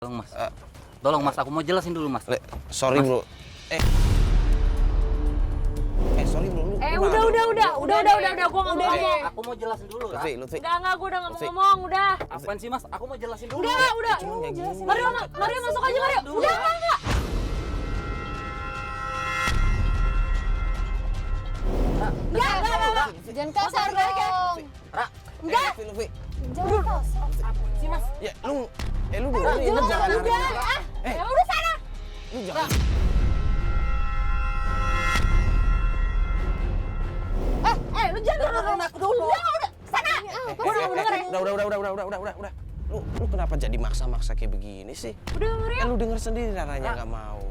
Tolong mas. Tolong mas, aku mau jelasin dulu mas. Sorry Mas. bro. Sorry bro. Udah, gua nggak mau ngomong. Aku mau jelasin dulu. Ra. Lutfi. Enggak, gua udah nggak mau ngomong, udah. Apaan sih mas? Aku mau jelasin dulu. Udah. Cuma kayak gini. Mario masuk aja, Mario. Udah, enggak. Enggak. Jangan kasar dong. Ra, Enggak. Lutfi. Jangan kasar. sih mas. Ya lu dengerin, lu jangan narik. Ya udah sana. Lu jangan. Lu jangan dengerin aku dulu. Udah, sana. Udah. Lu kenapa jadi maksa-maksa kayak begini sih? Udah, Mario. Lu denger sendiri Raranya nggak mau.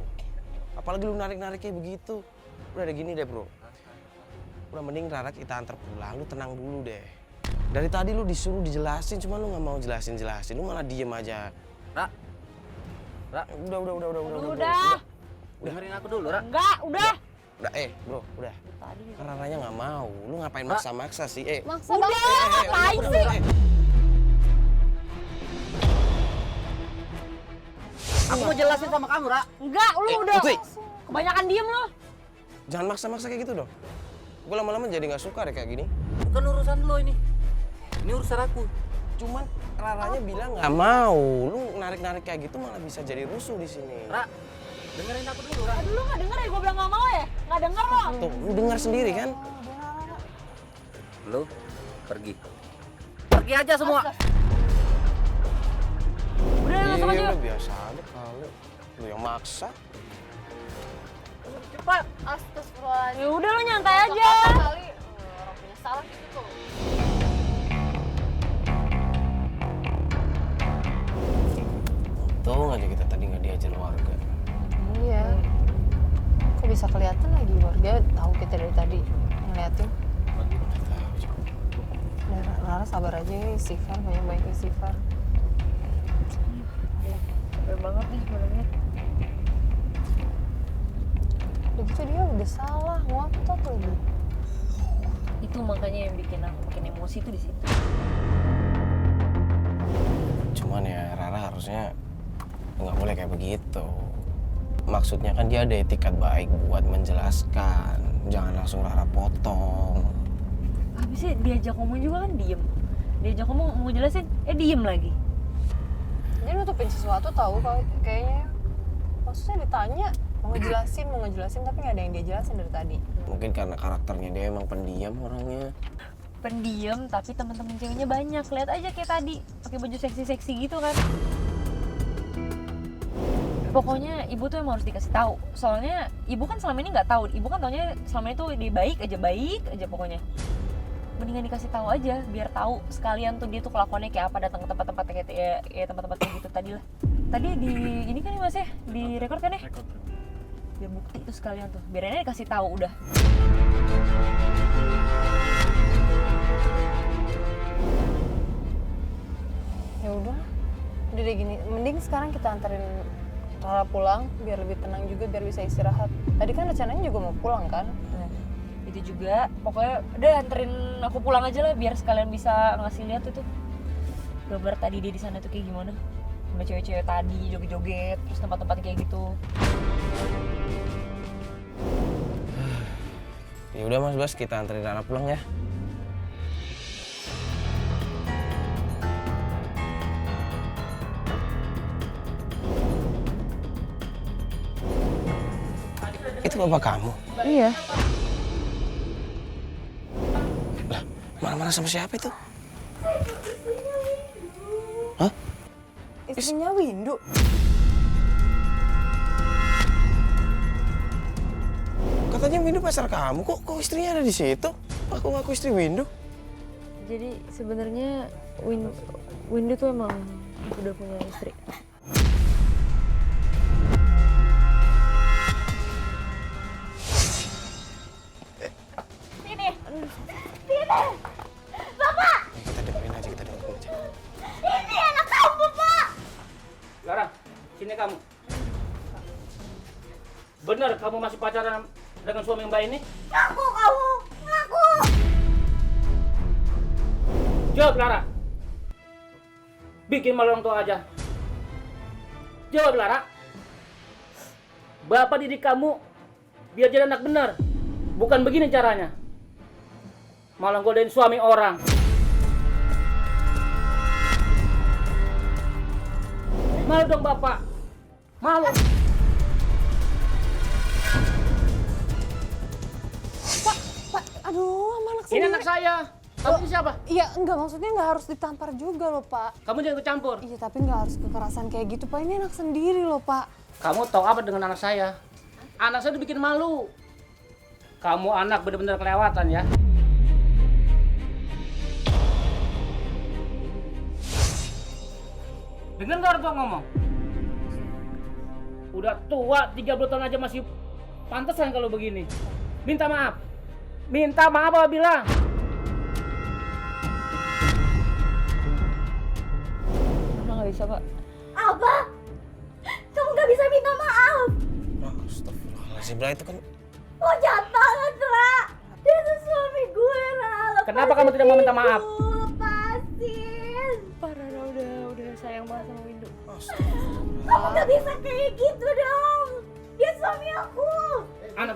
Apalagi lu narik-narik kayak begitu. Udah ada gini deh bro. Udah mending Rara kita antar pulang, lu tenang dulu deh. Dari tadi lu disuruh dijelasin, cuma lu nggak mau jelasin. Lu malah diem aja. Ra. Udah. Dengerin aku dulu, Ra. Enggak, udah. Udah, bro, udah. Kan Raranya nggak mau. Lu ngapain maksa-maksa sih? Maksa banget. Ngapain sih? Aku mau jelasin sama kamu, Ra. Enggak, lu udah. Lutfi. Kebanyakan diem lu. Jangan maksa-maksa kayak gitu dong. Gue lama-lama jadi nggak suka deh kayak gini. Bukan urusan lo ini. Ini urusan aku. Cuman Raranya bilang nggak mau. Lu narik-narik kayak gitu malah bisa jadi rusuh di sini. Ra, dengerin aku dulu, Ra. Aduh, lu nggak denger ya? Gua bilang nggak mau ya? Nggak denger lo. Tuh, lu dengar sendiri kan? Lo pergi. Pergi aja semua. Udah, masuk aja. Udah biasa aja kali. Lu yang maksa. Cepat. Astagfirullahaladzim. Ya udah, lu nyantai aja. Kali orang punya salah gitu tuh. Untung aja kita tadi nggak diajar warga. Iya. Kok bisa kelihatan lagi warga tahu kita dari tadi ngeliatin. Udah, Rara sabar aja ya, istighfar, banyak-banyak istighfar. Bener banget nih sebenarnya. Udah gitu dia udah salah, ngotot lagi. Itu makanya yang bikin aku makin emosi tuh di situ. Cuman ya Rara harusnya nggak boleh kayak begitu. Maksudnya kan dia ada etikat baik buat menjelaskan. Jangan langsung Rara potong. Habisnya diajak ngomong juga kan diem. Diajak ngomong mau jelasin, diem lagi. Dia nutupin sesuatu tahu kayaknya. Maksudnya ditanya mau ngejelasin tapi nggak ada yang dia jelasin dari tadi. Mungkin karena karakternya dia emang pendiam orangnya. Pendiam tapi teman-teman ceweknya banyak. Lihat aja kayak tadi pakai baju seksi-seksi gitu kan. Pokoknya ibu tuh emang harus dikasih tahu. Soalnya ibu kan selama ini nggak tahu. Ibu kan taunya selama ini tuh dia baik aja pokoknya. Mendingan dikasih tahu aja biar tahu sekalian tuh dia tuh kelakuannya kayak apa, datang ke tempat-tempat kayak ya tempat-tempat kayak gitu tadi lah. Tadi di ini kan ya Mas ya, di record kan ya? Biar bukti tuh sekalian tuh. Biar ini dikasih tahu udah. Ya udah deh gini, mending sekarang kita anterin Rara pulang biar lebih tenang juga, biar bisa istirahat. Tadi kan rencananya juga mau pulang kan? Nah, itu juga pokoknya udah anterin aku pulang aja lah biar sekalian bisa ngasih lihat tuh gambar tadi dia di sana tuh kayak gimana. Sama cewek-cewek tadi joget-joget terus tempat-tempat kayak gitu. Ya udah Mas Bas, kita anterin Rara pulang ya. Itu bapak kamu? Iya. Lah, marah-marah sama siapa itu? Hah? Istrinya Windu. Katanya Windu pacar kamu, kok istrinya ada di situ? Aku istri Windu. Jadi sebenarnya Windu tuh emang udah punya istri. Kita dengerin aja. Ini anak kamu, Pak! Lara, sini kamu. Benar kamu masih pacaran dengan suami Mbak ini? Ngaku! Jawab Lara. Bikin malu orang tua aja. Jawab Lara. Bapak didik kamu biar jadi anak benar. Bukan begini caranya. Malah godain suami orang. Malu dong Bapak. Malu. Pak, aduh, sama anak Ini sendiri. anak saya. Kamu ini siapa? Iya, enggak, maksudnya nggak harus ditampar juga loh, Pak. Kamu jangan ikut campur. Iya, tapi nggak harus kekerasan kayak gitu, Pak. Ini anak sendiri loh, Pak. Kamu tahu apa dengan anak saya? Anak saya udah bikin malu. Kamu anak benar-benar kelewatan ya. Dengar nggak orang tua ngomong? Udah tua 30 tahun aja masih pantesan kalau begini. Minta maaf. Minta maaf apa bilang? Mama nggak bisa pak. Apa? Kamu gak bisa minta maaf? Astagfirullahaladzim, Ra, itu kan Lo jahat banget, Ra. Dia tuh suami gue, Ra. Kenapa kamu tidak mau minta maaf? Lepasin. Parah, udah sayang banget sama Windu. Kamu gak bisa kayak gitu dong. Dia suami aku. Anak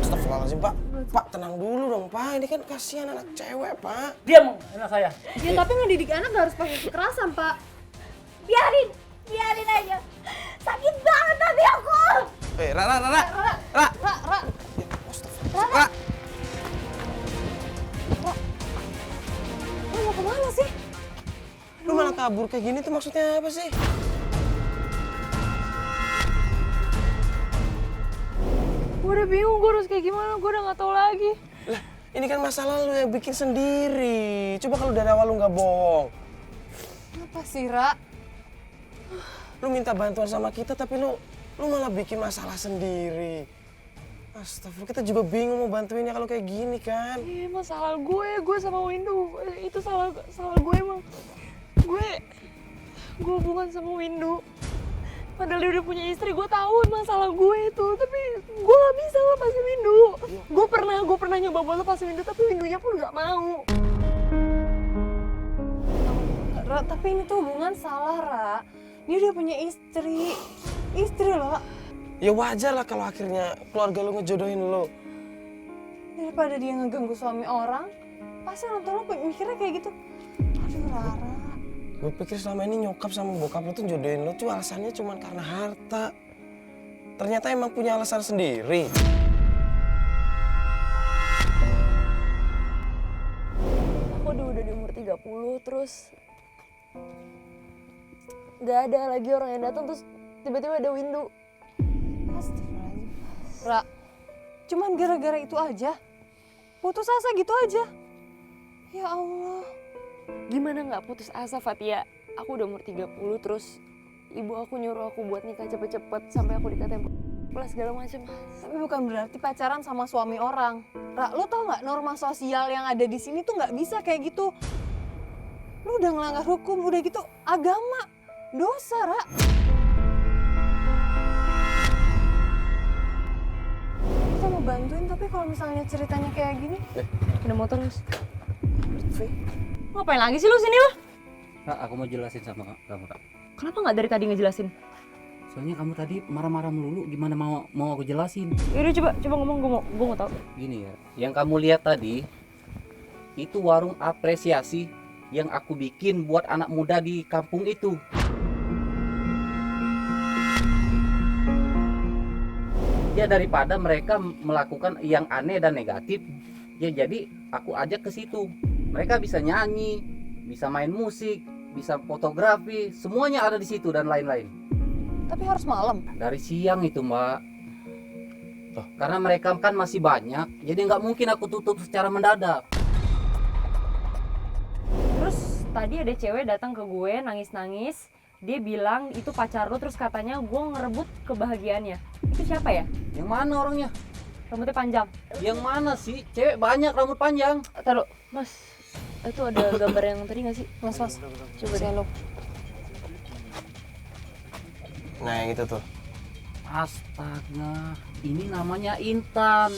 Astagfirullahaladzim, Pak. Pak, tenang dulu dong, Pak. Ini kan kasihan anak cewek, Pak. diam anak saya. Ya, tapi ngedidik anak nggak harus pakai kekerasan, Pak. Biarin aja. Sakit banget hati aku. Ra. Astagfirullah. Ra. Lo mau kemana sih? Lu malah kabur kayak gini tuh maksudnya apa sih? Gue udah bingung, gue harus kayak gimana, gue udah nggak tahu lagi. Lah, ini kan masalah lu yang bikin sendiri. Coba kalau dari awal lu nggak bohong. Apa sih, Ra? Lu minta bantuan sama kita tapi lu malah bikin masalah sendiri. Astagfirullah, kita juga bingung mau bantuinnya kalau kayak gini kan. Iya, masalah gue sama Windu. Itu salah gue emang. Gue hubungan sama Windu. Padahal dia udah punya istri, gue tahu masalah gue itu. Tapi gue gak bisa lepasin Windu. Gue pernah nyoba buat lepasin Windu, tapi Windunya pun gak mau. Ra, tapi ini tuh hubungan salah, Ra. Dia udah punya istri. Istri loh. Ya wajar lah kalau akhirnya keluarga lu ngejodohin lu. Daripada dia ngeganggu suami orang, pasti orang tua lo mikirnya kayak gitu. Aduh, Rara. Gue pikir selama ini nyokap sama bokap lu tuh jodohin lu tuh alasannya cuma karena harta. Ternyata emang punya alasan sendiri. Aku udah di umur 30, terus gak ada lagi orang yang datang, terus tiba-tiba ada Windu. Astagfirullahaladzim. Ra, cuman gara-gara itu aja? Putus asa gitu aja? Ya Allah. Gimana nggak putus asa, Fatia? Aku udah umur 30, terus ibu aku nyuruh aku buat nikah cepet-cepet sampai aku dikatain plus segala macam. Tapi bukan berarti pacaran sama suami orang. Ra, lo tau nggak norma sosial yang ada di sini tuh nggak bisa kayak gitu. Lo udah ngelanggar hukum, udah gitu agama. Dosa, Ra. Kita mau bantuin, tapi kalau misalnya ceritanya kayak gini, Ada motor, Mas. Ngapain lagi sih lu sini lo? Kak, aku mau jelasin sama kamu, Kak. Kenapa nggak dari tadi ngejelasin? Soalnya kamu tadi marah-marah melulu, gimana mau aku jelasin? Yaudah coba ngomong, gue mau tahu. Gini ya, yang kamu lihat tadi itu warung apresiasi yang aku bikin buat anak muda di kampung itu. Ya daripada mereka melakukan yang aneh dan negatif, ya jadi aku ajak ke situ. Mereka bisa nyanyi, bisa main musik, bisa fotografi, semuanya ada di situ dan lain-lain. tapi harus malam. Dari siang itu, Mbak. Loh, karena mereka kan masih banyak, jadi nggak mungkin aku tutup secara mendadak. Terus tadi ada cewek datang ke gue nangis-nangis. Dia bilang itu pacar lo, terus katanya gue ngerebut kebahagiaannya. Itu siapa ya? Yang mana orangnya? Rambutnya panjang. Yang mana sih? Cewek banyak rambut panjang. Taruh, Mas. Itu ada gambar yang tadi nggak sih? Mas, Coba deh. lo. Nah yang itu tuh. Astaga, ini namanya Intan.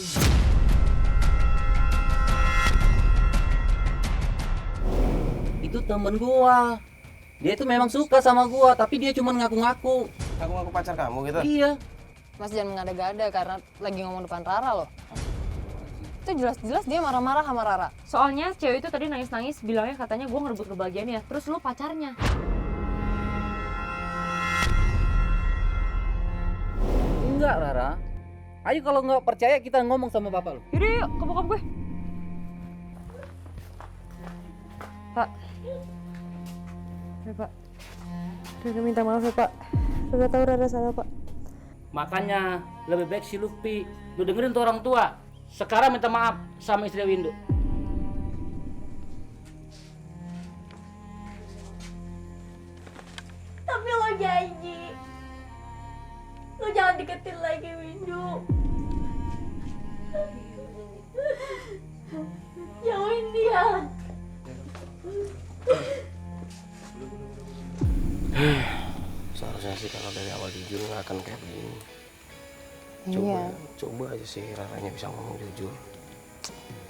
itu temen gua. Dia itu memang suka sama gua, tapi dia cuma ngaku-ngaku. Aku pacar kamu gitu? Iya. Mas jangan mengada-gada karena lagi ngomong depan Rara loh. Itu jelas-jelas dia marah-marah sama Rara. Soalnya cewek itu tadi nangis-nangis bilangnya katanya gue ngerebut kebahagiaannya. Terus lu pacarnya. Enggak, Rara. Ayo kalau nggak percaya kita ngomong sama bapak lu. Yaudah yuk ke bokap gue. Pak. Ya Pak. Rara minta maaf ya Pak. Rara tahu Rara salah Pak. Makanya lebih baik si Lutfi, lu dengerin tuh orang tua. Sekarang minta maaf sama istri Windu. Tapi lo janji, lo jangan deketin lagi Windu. Jauhin dia. Seharusnya sih kalau dari awal jujur nggak akan kayak begini. Iya. Coba aja sih Raranya bisa ngomong jujur.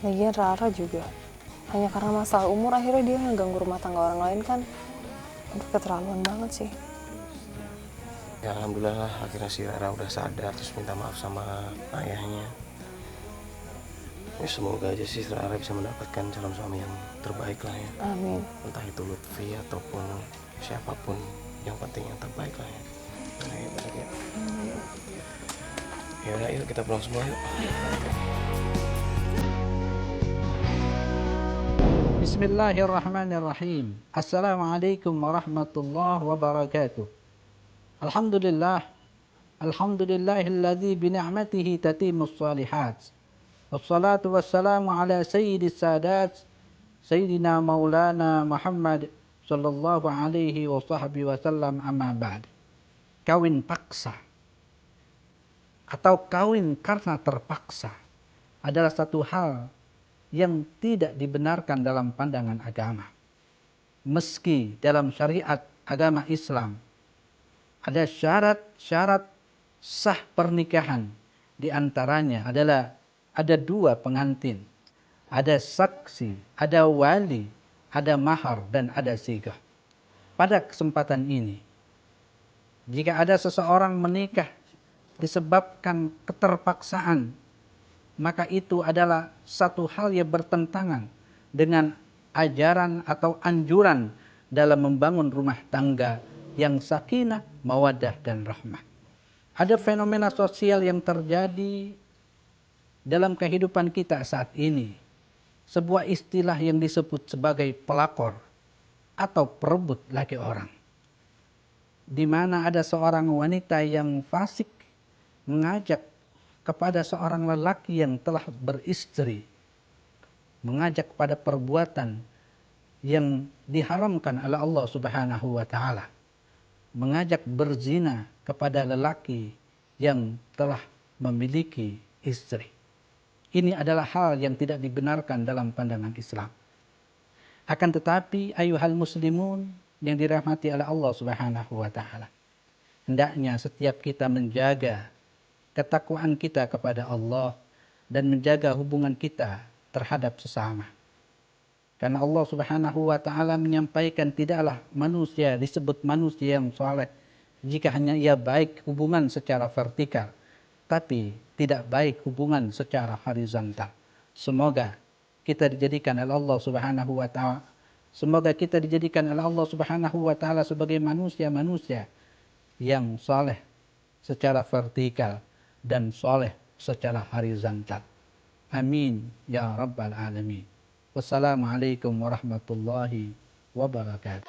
Lagian Rara juga. Hanya karena masalah umur akhirnya dia ngeganggu rumah tangga orang lain kan. Itu keterlaluan banget sih. Ya alhamdulillah lah, akhirnya si Rara udah sadar terus minta maaf sama ayahnya. Ya semoga aja sih Rara bisa mendapatkan calon suami yang terbaik lah ya. Amin. Entah itu Lutfi ataupun siapapun, yang penting yang terbaik lah ya. Nah, ya, balik ya. Ya udah, yuk kita pulang semua yuk. Bismillahirrahmanirrahim. Assalamualaikum warahmatullahi wabarakatuh. Alhamdulillah. Alhamdulillahilladzi bini'matihi tatimmus shalihat. Wassalatu wassalamu ala sayyidis sadat Sayyidina Maulana Muhammad sallallahu alaihi wa sahbihi wasallam, amma ba'd. Kawin paksa atau kawin karena terpaksa adalah satu hal yang tidak dibenarkan dalam pandangan agama. Meski dalam syariat agama Islam ada syarat-syarat sah pernikahan, di antaranya adalah ada 2 pengantin, ada saksi, ada wali, ada mahar, dan ada sigah. Pada kesempatan ini, jika ada seseorang menikah disebabkan keterpaksaan, maka itu adalah satu hal yang bertentangan dengan ajaran atau anjuran dalam membangun rumah tangga yang sakinah, mawaddah, dan rahmah. Ada fenomena sosial yang terjadi dalam kehidupan kita saat ini. Sebuah istilah yang disebut sebagai pelakor atau perebut laki orang. Di mana ada seorang wanita yang fasik mengajak kepada seorang lelaki yang telah beristri, mengajak pada perbuatan yang diharamkan oleh Allah Subhanahu wa taala, mengajak berzina kepada lelaki yang telah memiliki istri. Ini adalah hal yang tidak dibenarkan dalam pandangan Islam. Akan tetapi ayuhal muslimun yang dirahmati oleh Allah Subhanahu wa taala, hendaknya setiap kita menjaga ketakwaan kita kepada Allah dan menjaga hubungan kita terhadap sesama. Karena Allah Subhanahu wa taala menyampaikan tidaklah manusia disebut manusia yang saleh jika hanya ia baik hubungan secara vertikal, tapi tidak baik hubungan secara horizontal. Semoga kita dijadikan oleh Allah Subhanahu wa taala, semoga kita dijadikan oleh Allah Subhanahu wa taala sebagai manusia-manusia yang saleh secara vertikal dan soleh secara horizontal. Amin ya rabbal alamin. Wassalamualaikum warahmatullahi wabarakatuh.